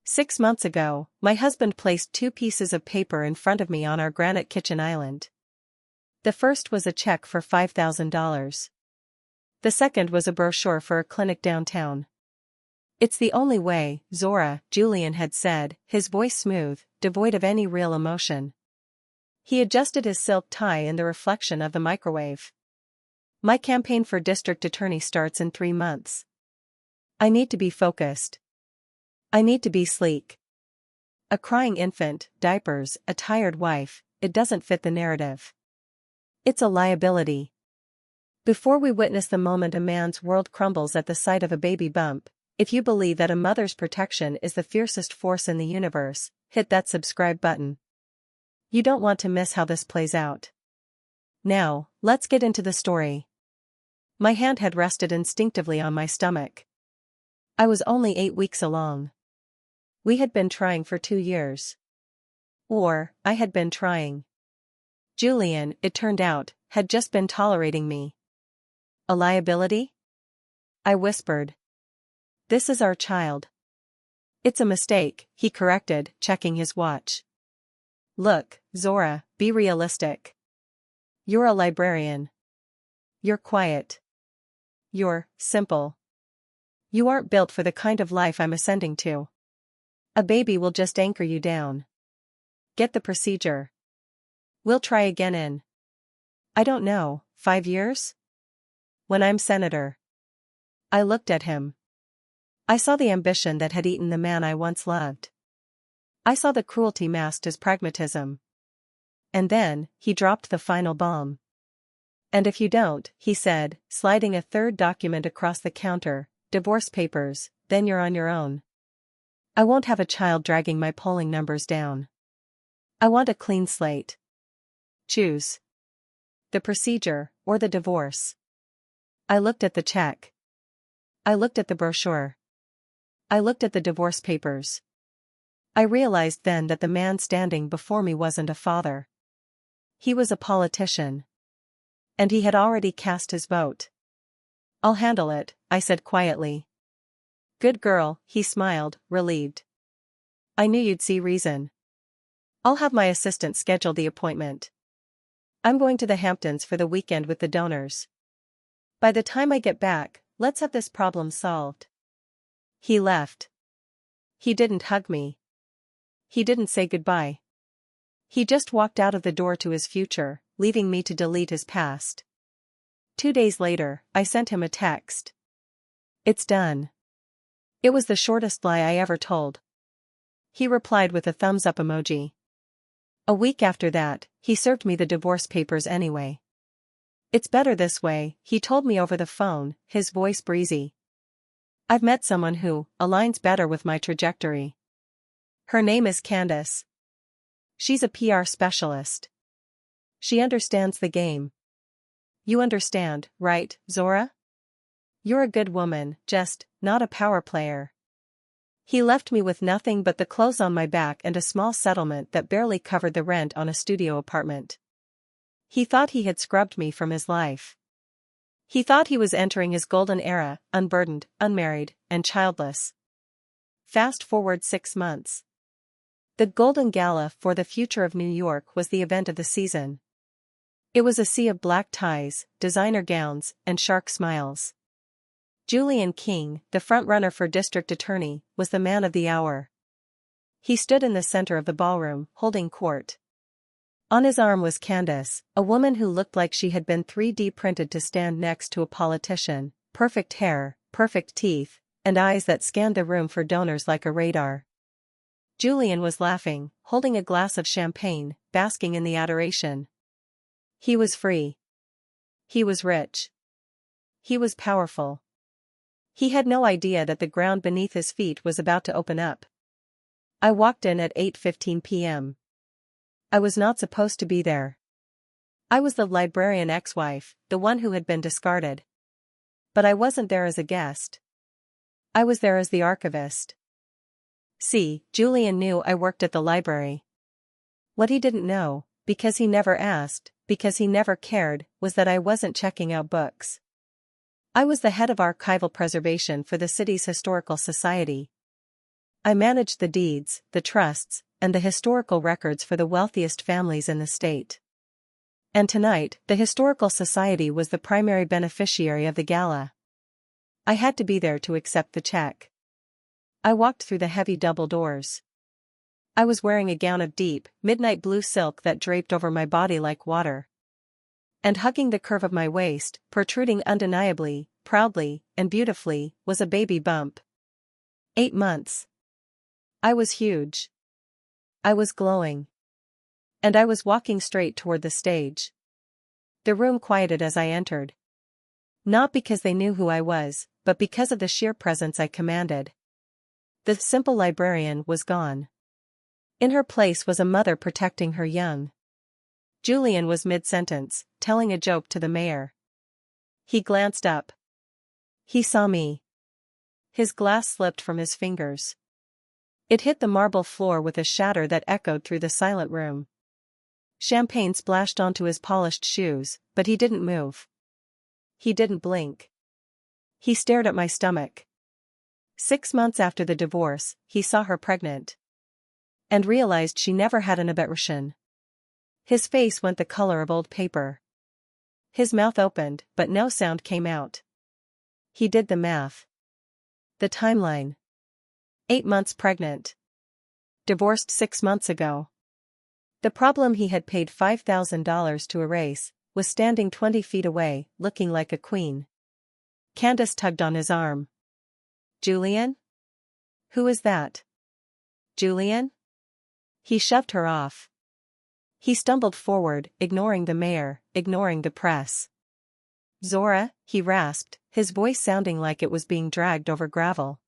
6 months ago, my husband placed two pieces of paper in front of me on our granite kitchen island. The first was a check for $5,000. The second was a brochure for a clinic downtown. "It's the only way, Zora," Julian had said, his voice smooth, devoid of any real emotion. He adjusted his silk tie in the reflection of the microwave. "My campaign for district attorney starts in 3 months. I need to be focused. I need to be sleek. A crying infant, diapers, a tired wife, it doesn't fit the narrative. It's a liability." Before we witness the moment a man's world crumbles at the sight of a baby bump, if you believe that a mother's protection is the fiercest force in the universe, hit that subscribe button. You don't want to miss how this plays out. Now, let's get into the story. My hand had rested instinctively on my stomach. I was only 8 weeks along. We had been trying for 2 years. Or, I had been trying. Julian, it turned out, had just been tolerating me. "A liability?" I whispered. "This is our child." "It's a mistake," he corrected, checking his watch. "Look, Zora, be realistic. You're a librarian. You're quiet. You're simple. You aren't built for the kind of life I'm ascending to. A baby will just anchor you down. Get the procedure. We'll try again in, I don't know, 5 years? When I'm senator." I looked at him. I saw the ambition that had eaten the man I once loved. I saw the cruelty masked as pragmatism. And then, he dropped the final bomb. "And if you don't," he said, sliding a third document across the counter, "divorce papers, then you're on your own. I won't have a child dragging my polling numbers down. I want a clean slate. Choose. The procedure, or the divorce." I looked at the check. I looked at the brochure. I looked at the divorce papers. I realized then that the man standing before me wasn't a father. He was a politician. And he had already cast his vote. "I'll handle it," I said quietly. "Good girl," he smiled, relieved. "I knew you'd see reason. I'll have my assistant schedule the appointment. I'm going to the Hamptons for the weekend with the donors. By the time I get back, let's have this problem solved." He left. He didn't hug me. He didn't say goodbye. He just walked out of the door to his future, leaving me to delete his past. 2 days later, I sent him a text. "It's done." It was the shortest lie I ever told. He replied with a thumbs-up emoji. A week after that, he served me the divorce papers anyway. "It's better this way," he told me over the phone, his voice breezy. "I've met someone who aligns better with my trajectory. Her name is Candace. She's a PR specialist. She understands the game. You understand, right, Zora? You're a good woman, just not a power player." He left me with nothing but the clothes on my back and a small settlement that barely covered the rent on a studio apartment. He thought he had scrubbed me from his life. He thought he was entering his golden era, unburdened, unmarried, and childless. Fast forward 6 months. The Golden Gala for the future of New York was the event of the season. It was a sea of black ties, designer gowns, and shark smiles. Julian King, the frontrunner for district attorney, was the man of the hour. He stood in the center of the ballroom, holding court. On his arm was Candace, a woman who looked like she had been 3D printed to stand next to a politician, perfect hair, perfect teeth, and eyes that scanned the room for donors like a radar. Julian was laughing, holding a glass of champagne, basking in the adoration. He was free. He was rich. He was powerful. He had no idea that the ground beneath his feet was about to open up. I walked in at 8:15 p.m. I was not supposed to be there. I was the librarian ex-wife, the one who had been discarded. But I wasn't there as a guest. I was there as the archivist. See, Julian knew I worked at the library. What he didn't know, because he never asked, because he never cared, was that I wasn't checking out books. I was the head of archival preservation for the city's historical society. I managed the deeds, the trusts, and the historical records for the wealthiest families in the state. And tonight, the Historical Society was the primary beneficiary of the gala. I had to be there to accept the check. I walked through the heavy double doors. I was wearing a gown of deep, midnight blue silk that draped over my body like water. And hugging the curve of my waist, protruding undeniably, proudly, and beautifully, was a baby bump. 8 months. I was huge. I was glowing. And I was walking straight toward the stage. The room quieted as I entered. Not because they knew who I was, but because of the sheer presence I commanded. The simple librarian was gone. In her place was a mother protecting her young. Julian was mid-sentence, telling a joke to the mayor. He glanced up. He saw me. His glass slipped from his fingers. It hit the marble floor with a shatter that echoed through the silent room. Champagne splashed onto his polished shoes, but he didn't move. He didn't blink. He stared at my stomach. 6 months after the divorce, he saw her pregnant. And realized she never had an abortion. His face went the color of old paper. His mouth opened, but no sound came out. He did the math. The timeline. 8 months pregnant. Divorced 6 months ago. The problem he had paid $5,000 to erase was standing 20 feet away, looking like a queen. Candace tugged on his arm. Julian? Who is that? Julian? He shoved her off. He stumbled forward, ignoring the mayor, ignoring the press. Zora, he rasped, his voice sounding like it was being dragged over gravel.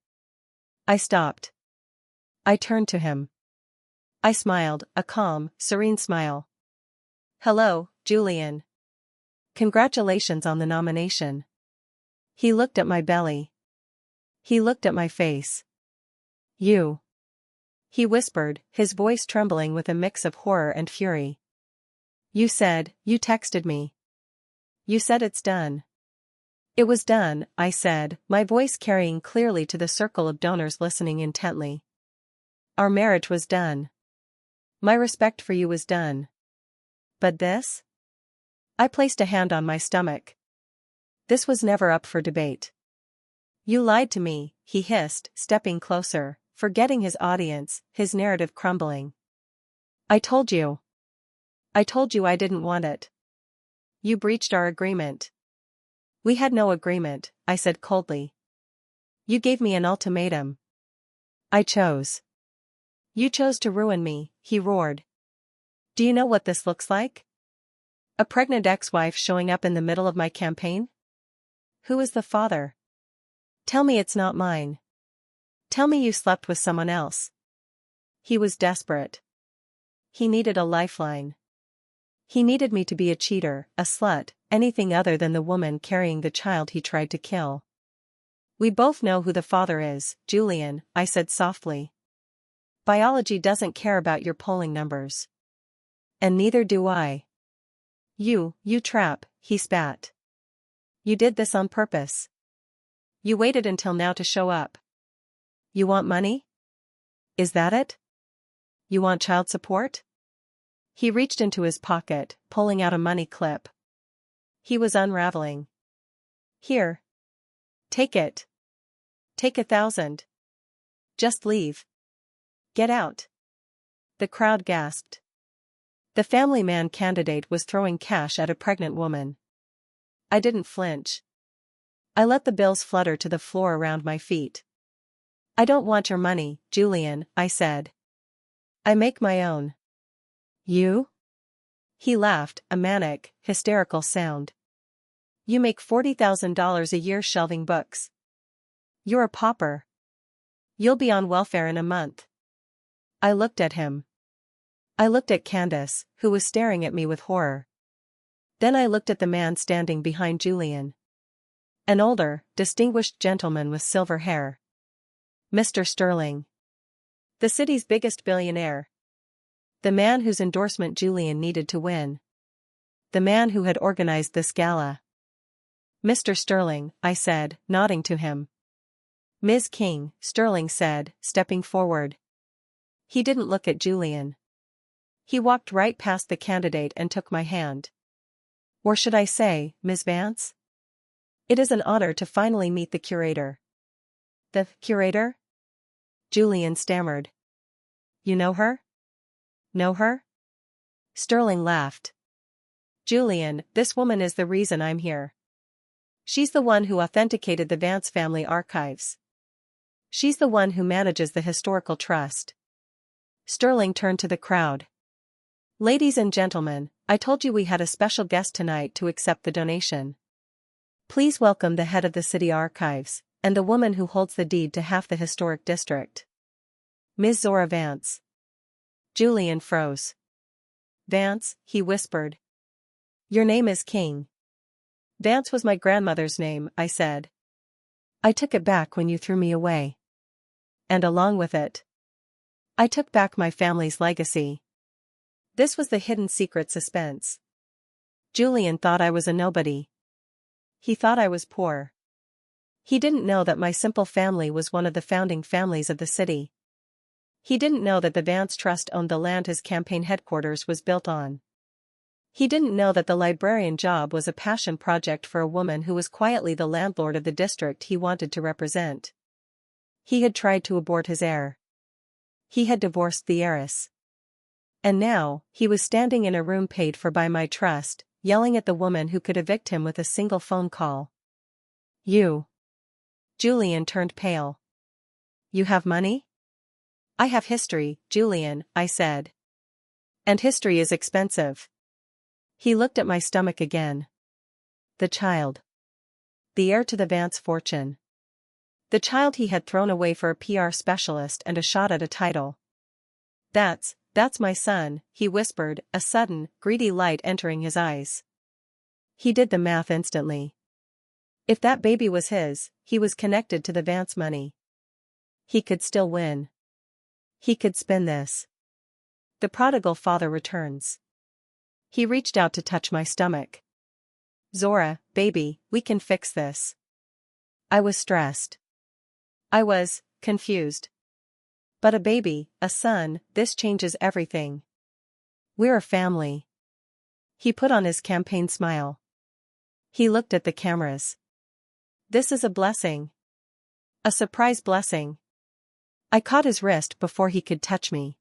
I stopped. I turned to him. I smiled, a calm, serene smile. Hello, Julian. Congratulations on the nomination. He looked at my belly. He looked at my face. You. He whispered, his voice trembling with a mix of horror and fury. You texted me. You said it's done. It was done, I said, my voice carrying clearly to the circle of donors listening intently. Our marriage was done. My respect for you was done. But this? I placed a hand on my stomach. This was never up for debate. You lied to me, he hissed, stepping closer, forgetting his audience, his narrative crumbling. I told you. I told you I didn't want it. You breached our agreement. We had no agreement, I said coldly. You gave me an ultimatum. I chose. You chose to ruin me, he roared. Do you know what this looks like? A pregnant ex-wife showing up in the middle of my campaign? Who is the father? Tell me it's not mine. Tell me you slept with someone else. He was desperate. He needed a lifeline. He needed me to be a cheater, a slut, anything other than the woman carrying the child he tried to kill. We both know who the father is, Julian, I said softly. Biology doesn't care about your polling numbers. And neither do I. You trap, he spat. You did this on purpose. You waited until now to show up. You want money? Is that it? You want child support? He reached into his pocket, pulling out a money clip. He was unraveling. Here. Take it. Take 1,000. Just leave. Get out. The crowd gasped. The family man candidate was throwing cash at a pregnant woman. I didn't flinch. I let the bills flutter to the floor around my feet. I don't want your money, Julian, I said. I make my own. You? He laughed, a manic, hysterical sound. You make $40,000 a year shelving books. You're a pauper. You'll be on welfare in a month. I looked at him. I looked at Candace, who was staring at me with horror. Then I looked at the man standing behind Julian. An older, distinguished gentleman with silver hair. Mr. Sterling. The city's biggest billionaire. The man whose endorsement Julian needed to win. The man who had organized this gala. Mr. Sterling, I said, nodding to him. Ms. King, Sterling said, stepping forward. He didn't look at Julian. He walked right past the candidate and took my hand. Or should I say, Ms. Vance? It is an honor to finally meet the curator. The curator? Julian stammered. You know her? Know her? Sterling laughed. Julian, this woman is the reason I'm here. She's the one who authenticated the Vance family archives. She's the one who manages the historical trust. Sterling turned to the crowd. Ladies and gentlemen, I told you we had a special guest tonight to accept the donation. Please welcome the head of the city archives, and the woman who holds the deed to half the historic district. Ms. Zora Vance. Julian froze. Vance, he whispered. Your name is King. Vance was my grandmother's name, I said. I took it back when you threw me away. And along with it, I took back my family's legacy. This was the hidden secret suspense. Julian thought I was a nobody. He thought I was poor. He didn't know that my simple family was one of the founding families of the city. He didn't know that the Vance Trust owned the land his campaign headquarters was built on. He didn't know that the librarian job was a passion project for a woman who was quietly the landlord of the district he wanted to represent. He had tried to abort his heir. He had divorced the heiress. And now, he was standing in a room paid for by my trust, yelling at the woman who could evict him with a single phone call. You. Julian turned pale. You have money? I have history, Julian, I said. And history is expensive. He looked at my stomach again. The child. The heir to the Vance fortune. The child he had thrown away for a PR specialist and a shot at a title. That's my son, he whispered, a sudden, greedy light entering his eyes. He did the math instantly. If that baby was his, he was connected to the Vance money. He could still win. He could spin this. The prodigal father returns. He reached out to touch my stomach. Zora, baby, we can fix this. I was stressed. I was confused. But a baby, a son, this changes everything. We're a family. He put on his campaign smile. He looked at the cameras. This is a blessing. A surprise blessing. I caught his wrist before he could touch me.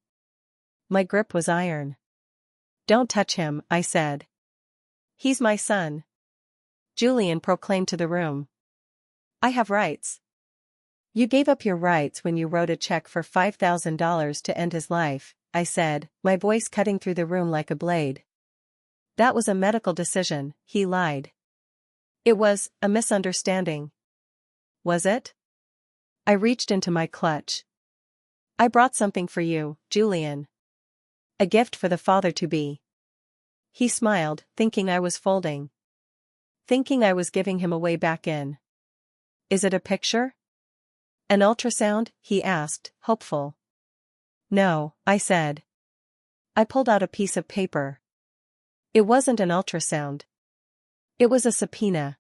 My grip was iron. Don't touch him, I said. He's my son. Julian proclaimed to the room. I have rights. You gave up your rights when you wrote a check for $5,000 to end his life, I said, my voice cutting through the room like a blade. That was a medical decision, he lied. It was a misunderstanding. Was it? I reached into my clutch. I brought something for you, Julian. A gift for the father-to-be. He smiled, thinking I was folding. Thinking I was giving him away back in. Is it a picture? An ultrasound? He asked, hopeful. No, I said. I pulled out a piece of paper. It wasn't an ultrasound. It was a subpoena.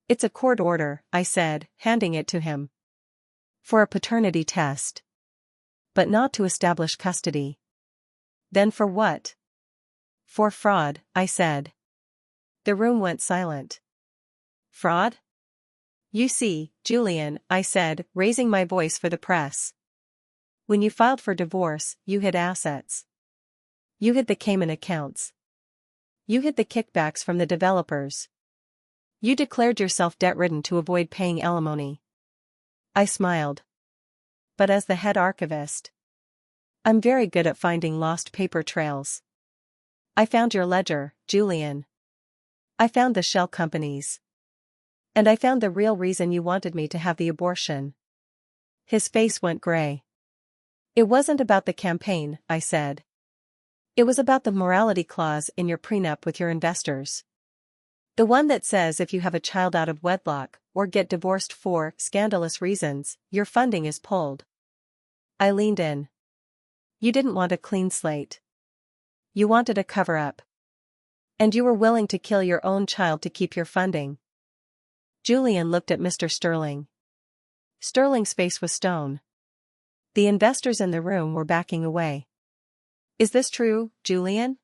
It's a court order, I said, handing it to him. For a paternity test. But not to establish custody. Then for what? For fraud, I said. The room went silent. Fraud? You see, Julian, I said, raising my voice for the press. When you filed for divorce, you hid assets. You hid the Cayman accounts. You hid the kickbacks from the developers. You declared yourself debt-ridden to avoid paying alimony. I smiled. But as the head archivist, I'm very good at finding lost paper trails. I found your ledger, Julian. I found the shell companies. And I found the real reason you wanted me to have the abortion. His face went gray. It wasn't about the campaign, I said. It was about the morality clause in your prenup with your investors. The one that says if you have a child out of wedlock, or get divorced for scandalous reasons, your funding is pulled. I leaned in. You didn't want a clean slate. You wanted a cover-up. And you were willing to kill your own child to keep your funding. Julian looked at Mr. Sterling. Sterling's face was stone. The investors in the room were backing away. Is this true, Julian?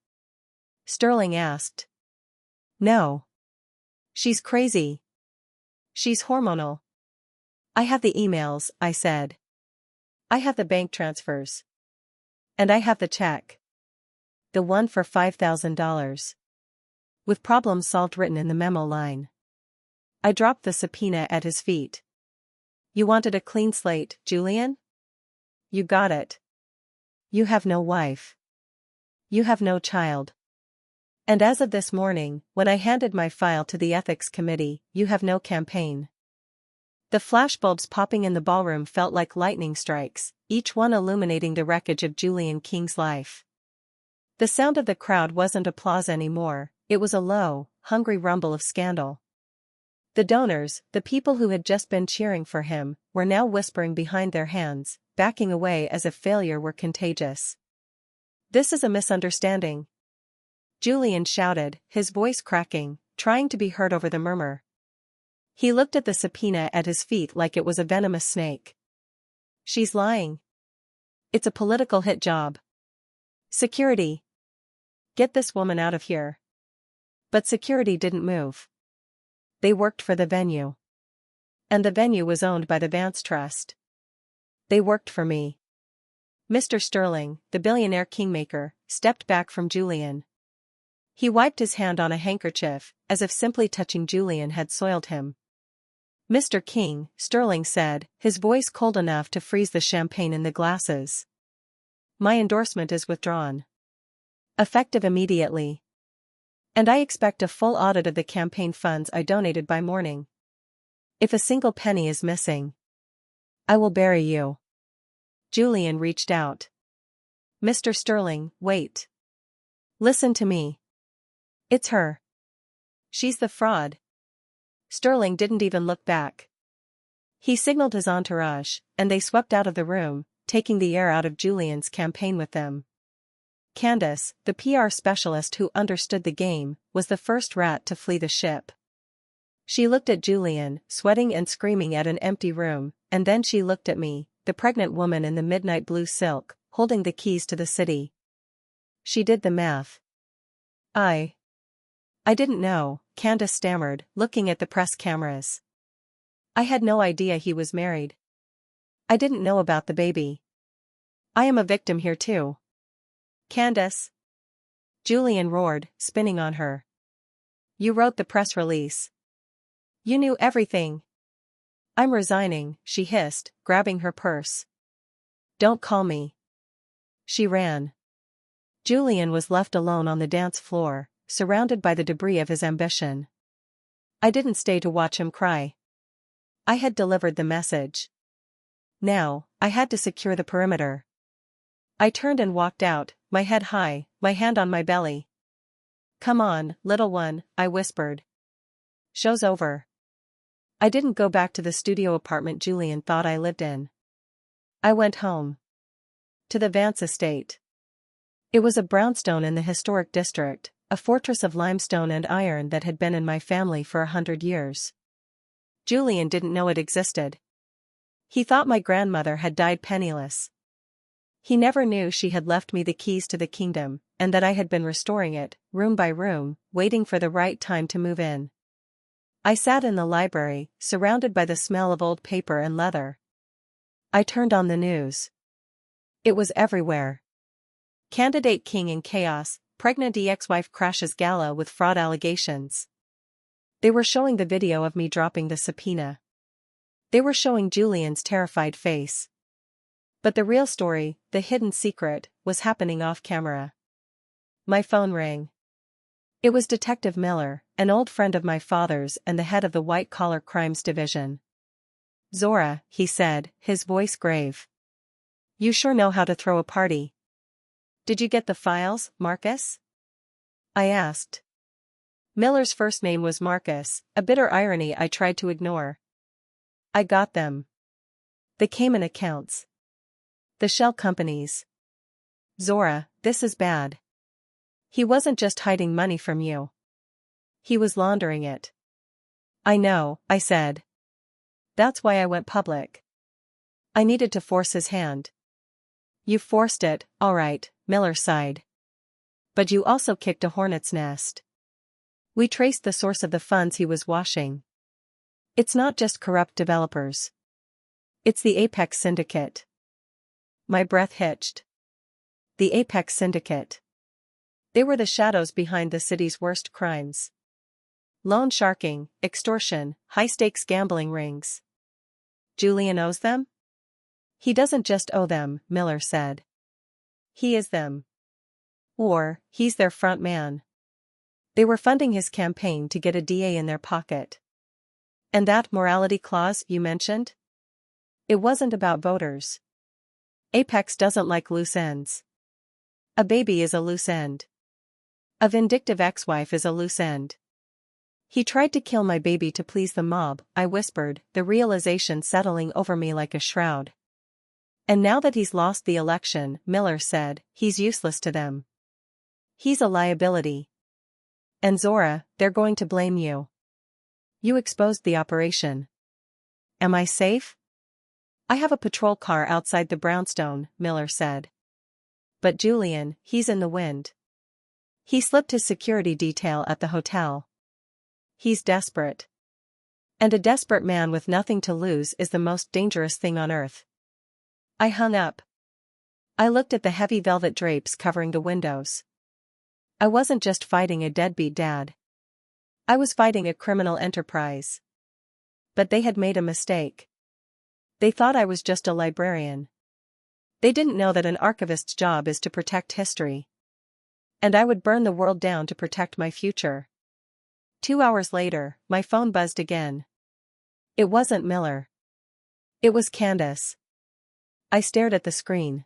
Sterling asked. No. She's crazy. She's hormonal. I have the emails, I said. I have the bank transfers. And I have the check. The one for $5,000. With problem solved written in the memo line. I dropped the subpoena at his feet. You wanted a clean slate, Julian? You got it. You have no wife. You have no child. And as of this morning, when I handed my file to the ethics committee, you have no campaign. The flashbulbs popping in the ballroom felt like lightning strikes, each one illuminating the wreckage of Julian King's life. The sound of the crowd wasn't applause anymore, it was a low, hungry rumble of scandal. The donors, the people who had just been cheering for him, were now whispering behind their hands, backing away as if failure were contagious. This is a misunderstanding. Julian shouted, his voice cracking, trying to be heard over the murmur. He looked at the subpoena at his feet like it was a venomous snake. She's lying. It's a political hit job. Security. Get this woman out of here. But security didn't move. They worked for the venue. And the venue was owned by the Vance Trust. They worked for me. Mr. Sterling, the billionaire kingmaker, stepped back from Julian. He wiped his hand on a handkerchief, as if simply touching Julian had soiled him. Mr. King, Sterling said, his voice cold enough to freeze the champagne in the glasses. My endorsement is withdrawn. Effective immediately. And I expect a full audit of the campaign funds I donated by morning. If a single penny is missing, I will bury you. Julian reached out. Mr. Sterling, wait. Listen to me. It's her. She's the fraud. Sterling didn't even look back. He signaled his entourage, and they swept out of the room, taking the air out of Julian's campaign with them. Candace, the PR specialist who understood the game, was the first rat to flee the ship. She looked at Julian, sweating and screaming at an empty room, and then she looked at me, the pregnant woman in the midnight blue silk, holding the keys to the city. She did the math. I didn't know, Candace stammered, looking at the press cameras. I had no idea he was married. I didn't know about the baby. I am a victim here too. Candace. Julian roared, spinning on her. You wrote the press release. You knew everything. I'm resigning, she hissed, grabbing her purse. Don't call me. She ran. Julian was left alone on the dance floor, surrounded by the debris of his ambition. I didn't stay to watch him cry. I had delivered the message. Now, I had to secure the perimeter. I turned and walked out, my head high, my hand on my belly. Come on, little one, I whispered. Show's over. I didn't go back to the studio apartment Julian thought I lived in. I went home. To the Vance estate. It was a brownstone in the historic district, a fortress of limestone and iron that had been in my family for 100 years. Julian didn't know it existed. He thought my grandmother had died penniless. He never knew she had left me the keys to the kingdom, and that I had been restoring it, room by room, waiting for the right time to move in. I sat in the library, surrounded by the smell of old paper and leather. I turned on the news. It was everywhere. Candidate King in chaos, pregnant ex-wife crashes gala with fraud allegations. They were showing the video of me dropping the subpoena. They were showing Julian's terrified face. But the real story, the hidden secret, was happening off camera. My phone rang. It was Detective Miller, an old friend of my father's and the head of the white-collar crimes division. Zora, he said, his voice grave. You sure know how to throw a party. Did you get the files, Marcus? I asked. Miller's first name was Marcus, a bitter irony I tried to ignore. I got them. The Cayman accounts. The shell companies. Zora, this is bad. He wasn't just hiding money from you. He was laundering it. I know, I said. That's why I went public. I needed to force his hand. You forced it, all right, Miller sighed. But you also kicked a hornet's nest. We traced the source of the funds he was washing. It's not just corrupt developers. It's the Apex Syndicate. My breath hitched. The Apex Syndicate. They were the shadows behind the city's worst crimes. Loan sharking, extortion, high-stakes gambling rings. Julian owes them? He doesn't just owe them, Miller said. He is them. Or, he's their front man. They were funding his campaign to get a DA in their pocket. And that morality clause you mentioned? It wasn't about voters. Apex doesn't like loose ends. A baby is a loose end. A vindictive ex-wife is a loose end. He tried to kill my baby to please the mob, I whispered, the realization settling over me like a shroud. And now that he's lost the election, Miller said, he's useless to them. He's a liability. And Zora, they're going to blame you. You exposed the operation. Am I safe? I have a patrol car outside the brownstone, Miller said. But Julian, he's in the wind. He slipped his security detail at the hotel. He's desperate. And a desperate man with nothing to lose is the most dangerous thing on earth. I hung up. I looked at the heavy velvet drapes covering the windows. I wasn't just fighting a deadbeat dad. I was fighting a criminal enterprise. But they had made a mistake. They thought I was just a librarian. They didn't know that an archivist's job is to protect history. And I would burn the world down to protect my future. 2 hours later, my phone buzzed again. It wasn't Miller. It was Candace. I stared at the screen.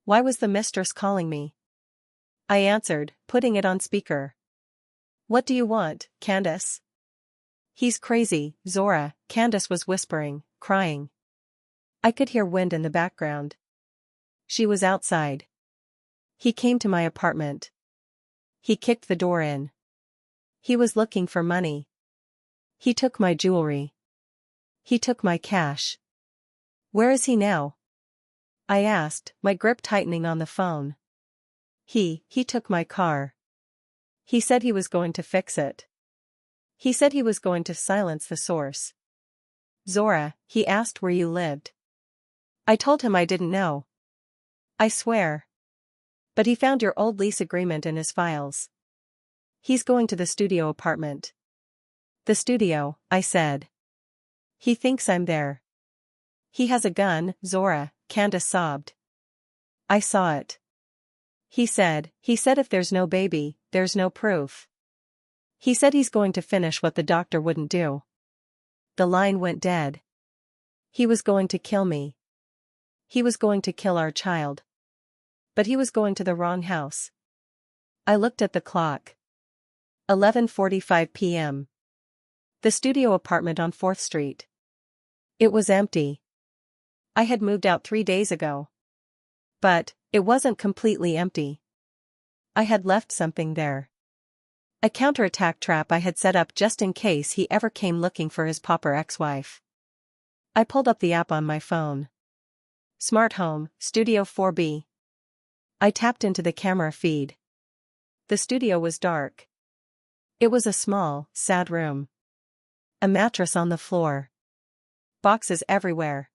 Why was the mistress calling me? I answered, putting it on speaker. What do you want, Candace? He's crazy, Zora, Candace was whispering, crying. I could hear wind in the background. She was outside. He came to my apartment. He kicked the door in. He was looking for money. He took my jewelry. He took my cash. Where is he now? I asked, my grip tightening on the phone. He took my car. He said he was going to fix it. He said he was going to silence the source. Zora, he asked where you lived. I told him I didn't know. I swear. But he found your old lease agreement in his files. He's going to the studio apartment. The studio, I said. He thinks I'm there. He has a gun, Zora, Candace sobbed. I saw it. He said if there's no baby, there's no proof. He said he's going to finish what the doctor wouldn't do. The line went dead. He was going to kill me. He was going to kill our child. But he was going to the wrong house. I looked at the clock. 11:45 p.m. The studio apartment on 4th Street. It was empty. I had moved out 3 days ago. But it wasn't completely empty. I had left something there. A counterattack trap I had set up just in case he ever came looking for his pauper ex-wife. I pulled up the app on my phone. Smart Home, Studio 4B. I tapped into the camera feed. The studio was dark. It was a small, sad room. A mattress on the floor. Boxes everywhere.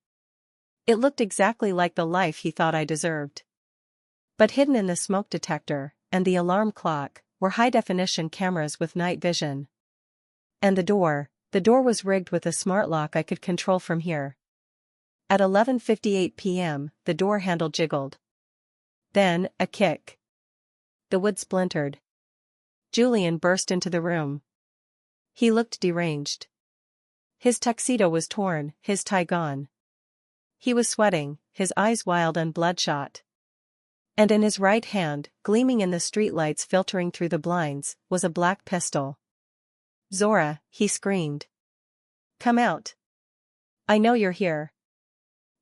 It looked exactly like the life he thought I deserved. But hidden in the smoke detector, and the alarm clock, were high-definition cameras with night vision. And the door was rigged with a smart lock I could control from here. At 11:58 p.m., the door handle jiggled. Then, a kick. The wood splintered. Julian burst into the room. He looked deranged. His tuxedo was torn, his tie gone. He was sweating, his eyes wild and bloodshot. And in his right hand, gleaming in the streetlights filtering through the blinds, was a black pistol. Zora, he screamed. Come out. I know you're here.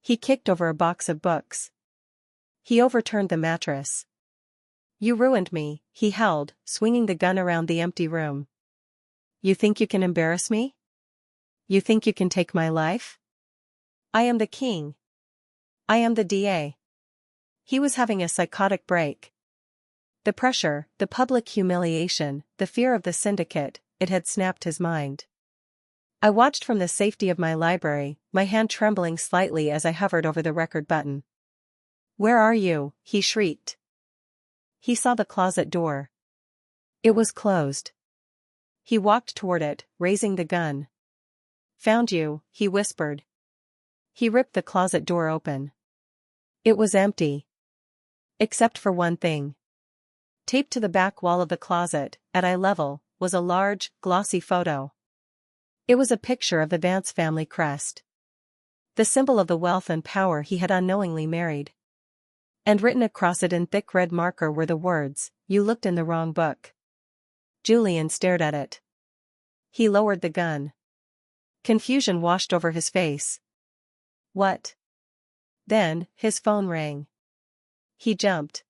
He kicked over a box of books. He overturned the mattress. You ruined me, he howled, swinging the gun around the empty room. You think you can embarrass me? You think you can take my life? I am the king, I am the DA. He was having a psychotic break. The pressure, the public humiliation, the fear of the syndicate, it had snapped his mind. I watched from the safety of my library, my hand trembling slightly as I hovered over the record button. "Where are you?" he shrieked. He saw the closet door. It was closed. He walked toward it, raising the gun. "Found you," he whispered. He ripped the closet door open. It was empty. Except for one thing. Taped to the back wall of the closet, at eye level, was a large, glossy photo. It was a picture of the Vance family crest. The symbol of the wealth and power he had unknowingly married. And written across it in thick red marker were the words, "You looked in the wrong book." Julian stared at it. He lowered the gun. Confusion washed over his face. What? Then, his phone rang. He jumped.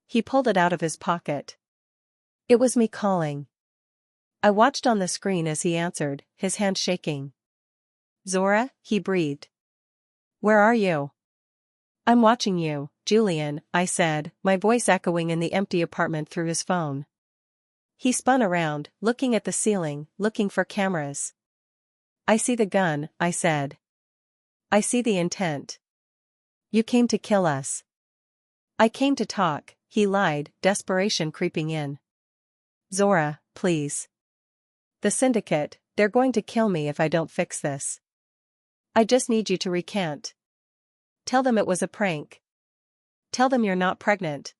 He pulled it out of his pocket. It was me calling. I watched on the screen as he answered, his hand shaking. "Zora," he breathed. "Where are you?" "I'm watching you, Julian," I said, my voice echoing in the empty apartment through his phone. He spun around, looking at the ceiling, looking for cameras. "I see the gun," I said. "I see the intent. You came to kill us." "I came to talk," he lied, desperation creeping in. "Zora, please. The syndicate, they're going to kill me if I don't fix this. I just need you to recant. Tell them it was a prank. Tell them you're not pregnant."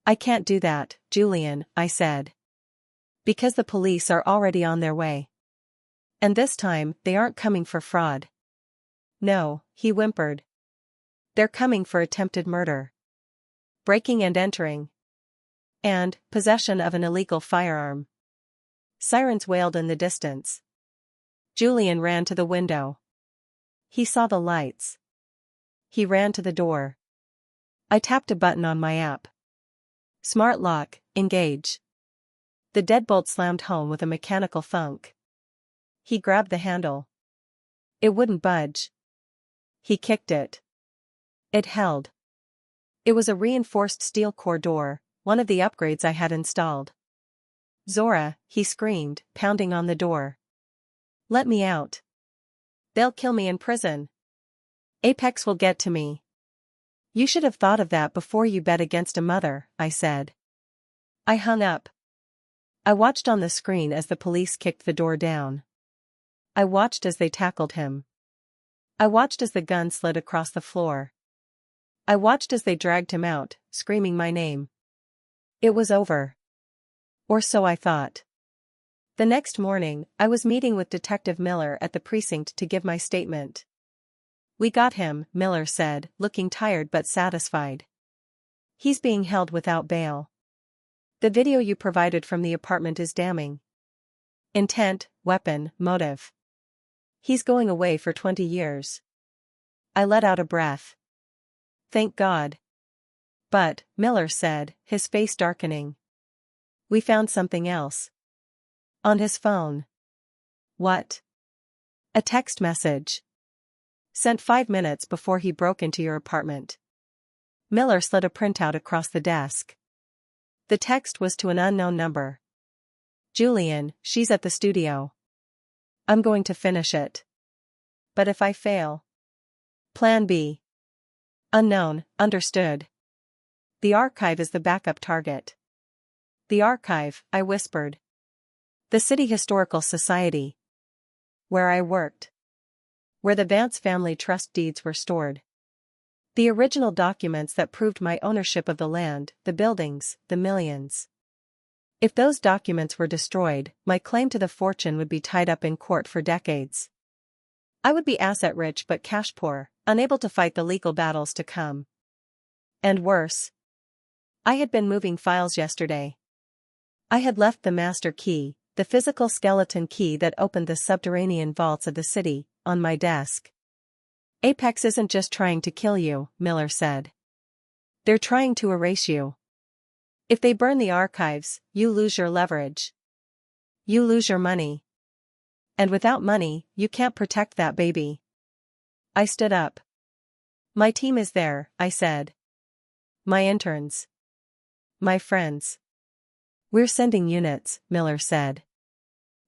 "I can't do that, Julian," I said. "Because the police are already on their way. And this time, they aren't coming for fraud." "No," he whimpered. "They're coming for attempted murder. Breaking and entering. And possession of an illegal firearm." Sirens wailed in the distance. Julian ran to the window. He saw the lights. He ran to the door. I tapped a button on my app. Smart lock, engage. The deadbolt slammed home with a mechanical thunk. He grabbed the handle. It wouldn't budge. He kicked it. It held. It was a reinforced steel core door, one of the upgrades I had installed. "Zora," he screamed, pounding on the door. "Let me out. They'll kill me in prison. Apex will get to me." "You should have thought of that before you bet against a mother," I said. I hung up. I watched on the screen as the police kicked the door down. I watched as they tackled him. I watched as the gun slid across the floor. I watched as they dragged him out, screaming my name. It was over. Or so I thought. The next morning, I was meeting with Detective Miller at the precinct to give my statement. "We got him," Miller said, looking tired but satisfied. "He's being held without bail. The video you provided from the apartment is damning. Intent, weapon, motive. He's going away for 20 years. I let out a breath. "Thank God." "But," Miller said, his face darkening. "We found something else. On his phone." "What?" "A text message. Sent 5 minutes before he broke into your apartment." Miller slid a printout across the desk. The text was to an unknown number. "Julian, she's at the studio. I'm going to finish it. But if I fail? Plan B. Unknown, understood. The archive is the backup target." "The archive," I whispered. "The City Historical Society. Where I worked. Where the Vance family trust deeds were stored. The original documents that proved my ownership of the land, the buildings, the millions. If those documents were destroyed, my claim to the fortune would be tied up in court for decades. I would be asset-rich but cash-poor, unable to fight the legal battles to come. And worse. I had been moving files yesterday. I had left the master key, the physical skeleton key that opened the subterranean vaults of the city, on my desk. "Apex isn't just trying to kill you," Miller said. "They're trying to erase you. If they burn the archives, you lose your leverage. You lose your money. And without money, you can't protect that baby." I stood up. My team is there, I said. My interns. My friends. We're sending units, Miller said.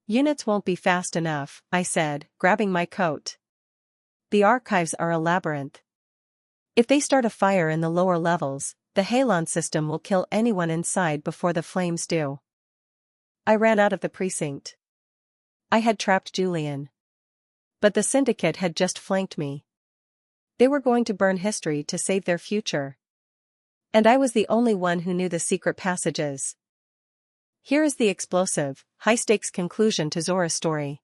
Units won't be fast enough, I said, grabbing my coat. The archives are a labyrinth. If they start a fire in the lower levels, the halon system will kill anyone inside before the flames do. I ran out of the precinct. I had trapped Julian. But the syndicate had just flanked me. They were going to burn history to save their future. And I was the only one who knew the secret passages. Here is the explosive, high-stakes conclusion to Zora's story.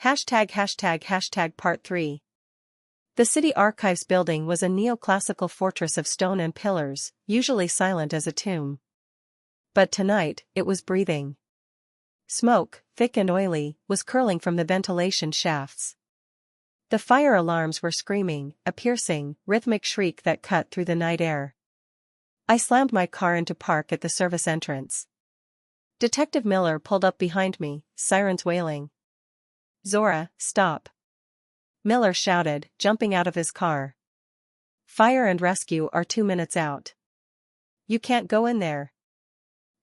#### Part 3. The City Archives building was a neoclassical fortress of stone and pillars, usually silent as a tomb. But tonight, it was breathing. Smoke, thick and oily, was curling from the ventilation shafts. The fire alarms were screaming, a piercing, rhythmic shriek that cut through the night air. I slammed my car into park at the service entrance. Detective Miller pulled up behind me, sirens wailing. "Zora, stop!" Miller shouted, jumping out of his car. "Fire and rescue are 2 minutes out. You can't go in there.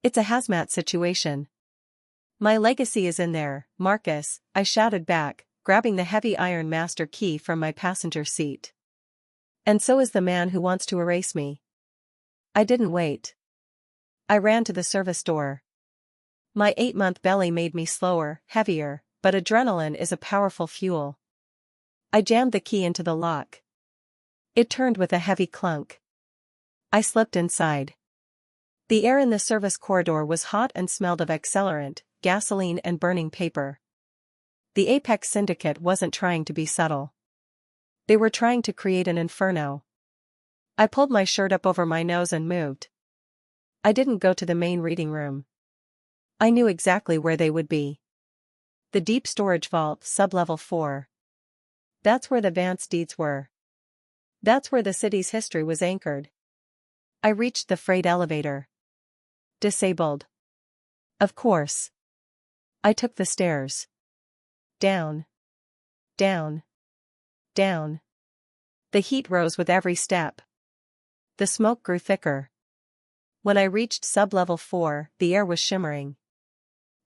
It's a hazmat situation." "My legacy is in there, Marcus," I shouted back, grabbing the heavy iron master key from my passenger seat. "And so is the man who wants to erase me." I didn't wait. I ran to the service door. My 8-month belly made me slower, heavier, but adrenaline is a powerful fuel. I jammed the key into the lock. It turned with a heavy clunk. I slipped inside. The air in the service corridor was hot and smelled of accelerant, gasoline and burning paper. The Apex Syndicate wasn't trying to be subtle. They were trying to create an inferno. I pulled my shirt up over my nose and moved. I didn't go to the main reading room. I knew exactly where they would be. The deep storage vault, sublevel 4. That's where the Vance deeds were. That's where the city's history was anchored. I reached the freight elevator. Disabled. Of course. I took the stairs. Down. Down. Down. The heat rose with every step. The smoke grew thicker. When I reached sublevel 4, the air was shimmering.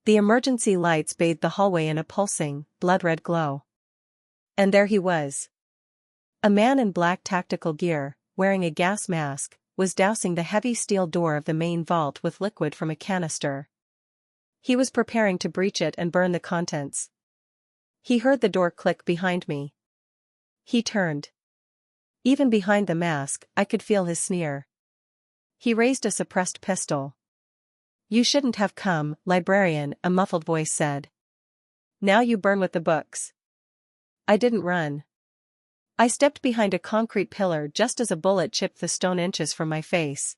The emergency lights bathed the hallway in a pulsing, blood-red glow. And there he was. A man in black tactical gear, wearing a gas mask, was dousing the heavy steel door of the main vault with liquid from a canister. He was preparing to breach it and burn the contents. He heard the door click behind me. He turned. Even behind the mask, I could feel his sneer. He raised a suppressed pistol. "You shouldn't have come, librarian," a muffled voice said. "Now you burn with the books." I didn't run. I stepped behind a concrete pillar just as a bullet chipped the stone inches from my face.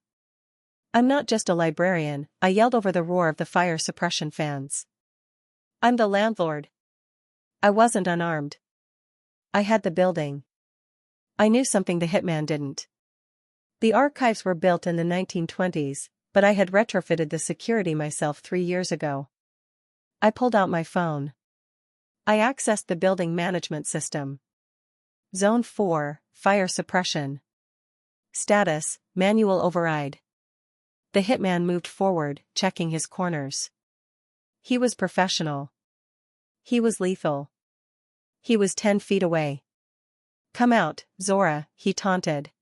"I'm not just a librarian," I yelled over the roar of the fire suppression fans. "I'm the landlord." I wasn't unarmed. I had the building. I knew something the hitman didn't. The archives were built in the 1920s, but I had retrofitted the security myself 3 years ago. I pulled out my phone. I accessed the building management system. Zone 4, fire suppression. Status, manual override. The hitman moved forward, checking his corners. He was professional. He was lethal. He was 10 feet away. "Come out, Zora," he taunted.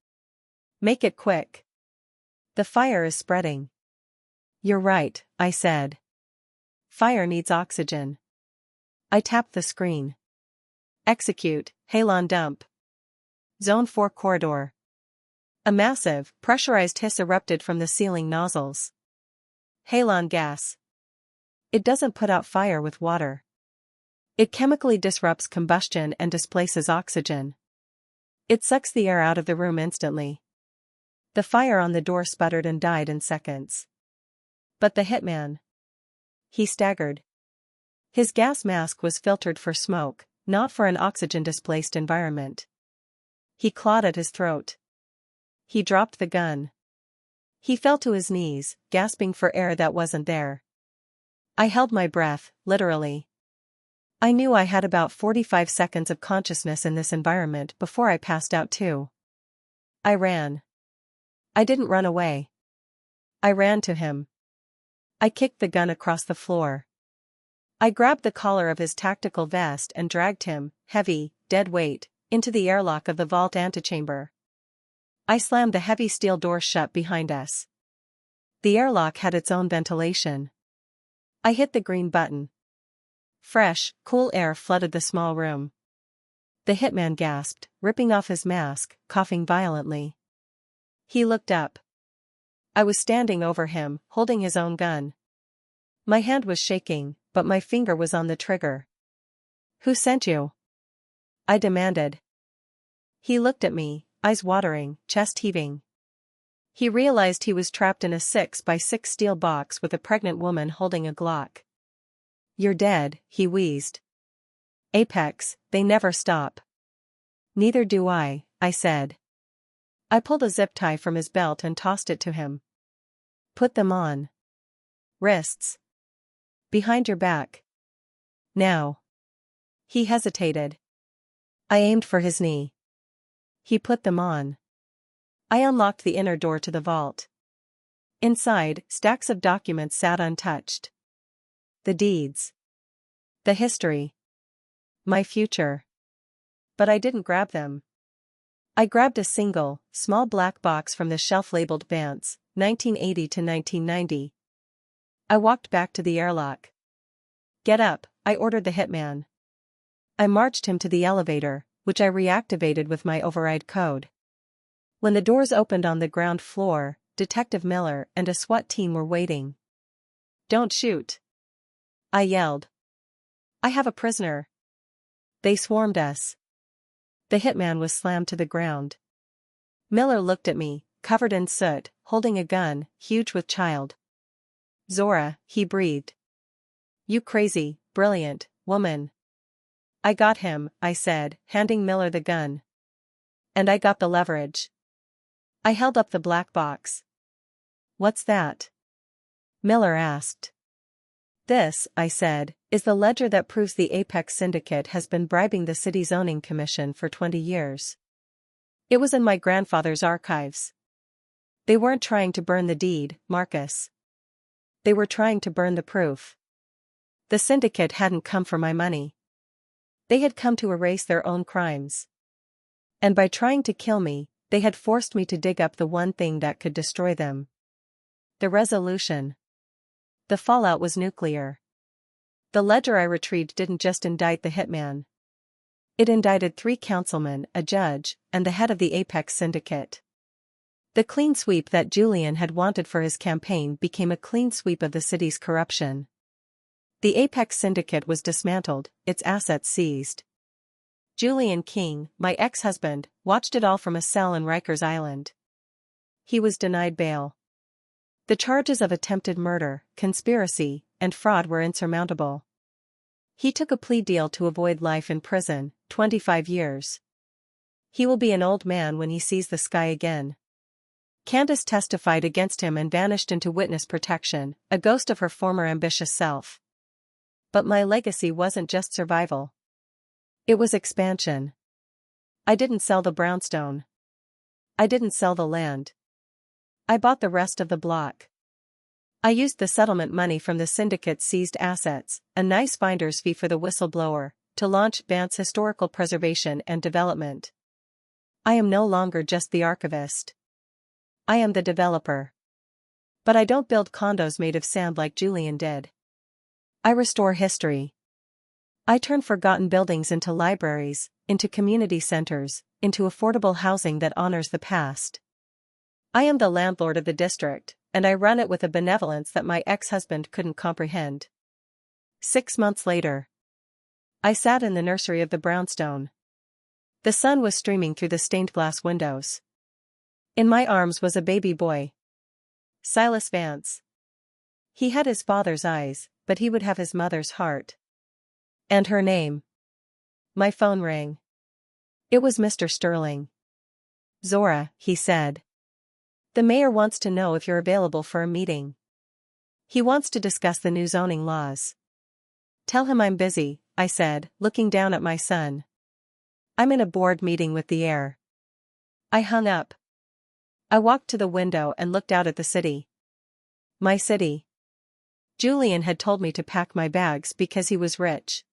"Make it quick. The fire is spreading." "You're right," I said. "Fire needs oxygen." I tapped the screen. Execute, halon dump. Zone 4 corridor. A massive, pressurized hiss erupted from the ceiling nozzles. Halon gas. It doesn't put out fire with water. It chemically disrupts combustion and displaces oxygen. It sucks the air out of the room instantly. The fire on the door sputtered and died in seconds. But the hitman. He staggered. His gas mask was filtered for smoke, not for an oxygen-displaced environment. He clawed at his throat. He dropped the gun. He fell to his knees, gasping for air that wasn't there. I held my breath, literally. I knew I had about 45 seconds of consciousness in this environment before I passed out too. I ran. I didn't run away. I ran to him. I kicked the gun across the floor. I grabbed the collar of his tactical vest and dragged him, heavy, dead weight, into the airlock of the vault antechamber. I slammed the heavy steel door shut behind us. The airlock had its own ventilation. I hit the green button. Fresh, cool air flooded the small room. The hitman gasped, ripping off his mask, coughing violently. He looked up. I was standing over him, holding his own gun. My hand was shaking, but my finger was on the trigger. "Who sent you?" I demanded. He looked at me, eyes watering, chest heaving. He realized he was trapped in a 6x6 steel box with a pregnant woman holding a Glock. "You're dead," he wheezed. "Apex, they never stop." "Neither do I," I said. I pulled a zip tie from his belt and tossed it to him. "Put them on. Wrists. Behind your back. Now." He hesitated. I aimed for his knee. He put them on. I unlocked the inner door to the vault. Inside, stacks of documents sat untouched. The deeds. The history. My future. But I didn't grab them. I grabbed a single, small black box from the shelf labeled Vance, 1980 to 1990. I walked back to the airlock. "Get up," I ordered the hitman. I marched him to the elevator, which I reactivated with my override code. When the doors opened on the ground floor, Detective Miller and a SWAT team were waiting. "Don't shoot," I yelled. "I have a prisoner." They swarmed us. The hitman was slammed to the ground. Miller looked at me, covered in soot, holding a gun, huge with child. "Zora," he breathed. "You crazy, brilliant woman." "I got him," I said, handing Miller the gun. "And I got the leverage." I held up the black box. "What's that?" Miller asked. "This," I said, "is the ledger that proves the Apex Syndicate has been bribing the city zoning commission for 20 years. It was in my grandfather's archives. They weren't trying to burn the deed, Marcus. They were trying to burn the proof. The syndicate hadn't come for my money. They had come to erase their own crimes. And by trying to kill me, they had forced me to dig up the one thing that could destroy them. The resolution. The fallout was nuclear. The ledger I retrieved didn't just indict the hitman. It indicted 3 councilmen, a judge, and the head of the Apex Syndicate. The clean sweep that Julian had wanted for his campaign became a clean sweep of the city's corruption. The Apex Syndicate was dismantled, its assets seized. Julian King, my ex-husband, watched it all from a cell in Rikers Island. He was denied bail. The charges of attempted murder, conspiracy, and fraud were insurmountable. He took a plea deal to avoid life in prison, 25 years. He will be an old man when he sees the sky again. Candace testified against him and vanished into witness protection, a ghost of her former ambitious self. But my legacy wasn't just survival. It was expansion. I didn't sell the brownstone. I didn't sell the land. I bought the rest of the block. I used the settlement money from the syndicate's seized assets, a nice finder's fee for the whistleblower, to launch Vance Historical Preservation and Development. I am no longer just the archivist. I am the developer. But I don't build condos made of sand like Julian did. I restore history. I turn forgotten buildings into libraries, into community centers, into affordable housing that honors the past. I am the landlord of the district, and I run it with a benevolence that my ex-husband couldn't comprehend. 6 months later, I sat in the nursery of the brownstone. The sun was streaming through the stained glass windows. In my arms was a baby boy. Silas Vance. He had his father's eyes, but he would have his mother's heart. And her name. My phone rang. It was Mr. Sterling. "Zora," he said. "The mayor wants to know if you're available for a meeting. He wants to discuss the new zoning laws." "Tell him I'm busy," I said, looking down at my son. "I'm in a board meeting with the heir." I hung up. I walked to the window and looked out at the city. My city. Julian had told me to pack my bags because he was rich.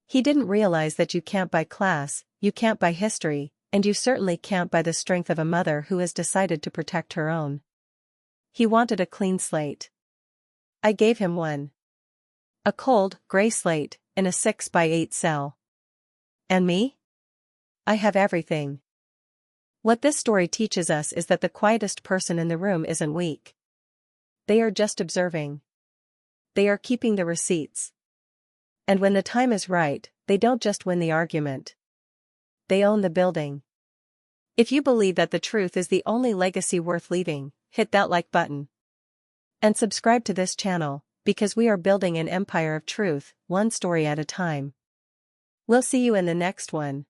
He didn't realize that you can't buy class, you can't buy history, and you certainly can't buy the strength of a mother who has decided to protect her own. He wanted a clean slate. I gave him one. A cold, gray slate, in a 6x8 cell. And me? I have everything. What this story teaches us is that the quietest person in the room isn't weak. They are just observing. They are keeping the receipts. And when the time is right, they don't just win the argument. They own the building. If you believe that the truth is the only legacy worth leaving, hit that like button. And subscribe to this channel, because we are building an empire of truth, one story at a time. We'll see you in the next one.